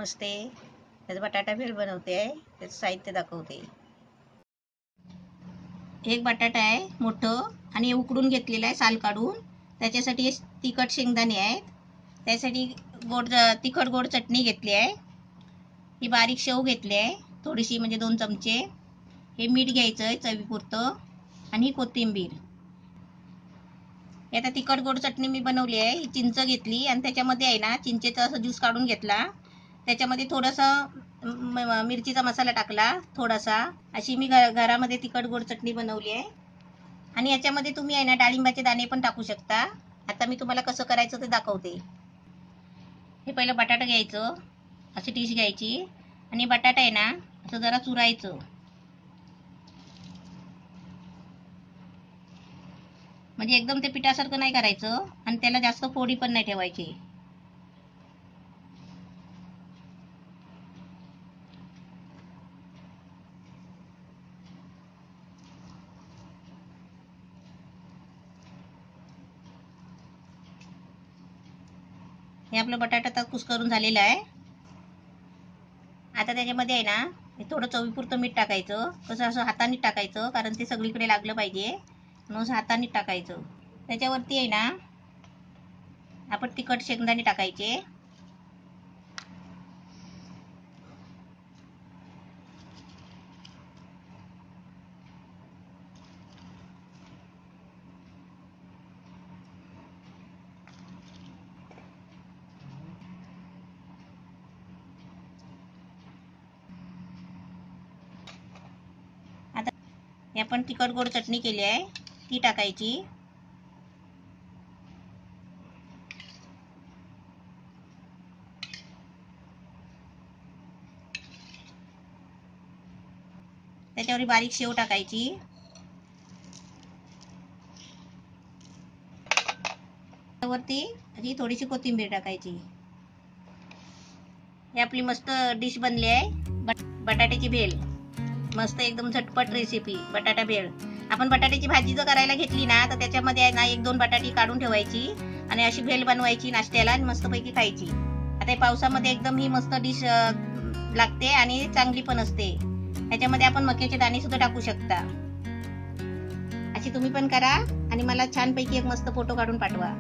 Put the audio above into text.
नमस्ते. आज बटाटा भेळ बनवते आहे. त्याचं साहित्य दाखवते. एक बटाटा आहे मोठं आणि उकडून घेतलेला आहे साल काढून. त्याच्यासाठी तिखट शेंगदाणे आहेत. त्यासाठी तिखट गोड चटणी घेतली आहे. ही बारीक शेव घेतली आहे थोडीशी, म्हणजे 2 चमचे. हे मीठ घ्यायचं आहे चवीपुरतं आणि कोथिंबीर. आता तिखट गोड चटणी मी बनवली आहे. ही चिंच घेतली आणि त्याच्यामध्ये आहे ना चिंचेचा असं ज्यूस काढून घेतला. त्याच्यामध्ये थोडासा मिरचीचा मसाला टाकला थोडासा. अशी मी घरामध्ये तिखट गोड चटणी बनवली आहे. आणि याच्यामध्ये तुम्ही आहे ना डाळिंबाचे दाणे पण टाकू शकता. आता मी तुम्हाला कसं करायचं ते दाखवते. हे पहिलं बटाटा घ्यायचं, अशी डिश घ्यायची आणि बटाटा आहे ना असं जरा चुरायचं. म्हणजे एकदम ते पिठासारखं नाही करायचं आणि त्याला जास्त फोडी पण नाही ठेवायची. हे आपलं बटाटा तर कुस्करून झालेला आहे. आता त्याच्यामध्ये आहे ना थोडं चवीपुरतं मीठ टाकायचं. कसं असं हाताने टाकायचं, कारण ते सगळीकडे लागलं पाहिजे म्हणून हाताने टाकायचं. त्याच्यावरती आहे ना आपण तिखट शेंगदाणे टाकायचे. आता हे आपण तिखट गोड चटणी केली आहे ती टाकायची. त्याच्यावर बारीक शेव टाकायची. वरती अशी थोडीशी कोथिंबीर टाकायची. ही आपली मस्त डिश बनली आहे, बटाट्याची भेळ. मस्त एकदम झटपट रेसिपी बटाटा भेळ. आपण बटाट्याची भाजी जर करायला घेतली ना तर त्याच्यामध्ये आहे ना 1-2 बटाटी काढून ठेवायची आणि अशी भेळ बनवायची नाश्त्याला आणि मस्तपैकी खायची. आता या पावसामध्ये एकदम ही मस्त डिश लागते आणि चांगली पण असते. त्याच्यामध्ये आपण मक्याचे दाणे सुद्धा टाकू शकता. अशी तुम्ही पण करा आणि मला छानपैकी एक मस्त फोटो काढून पाठवा.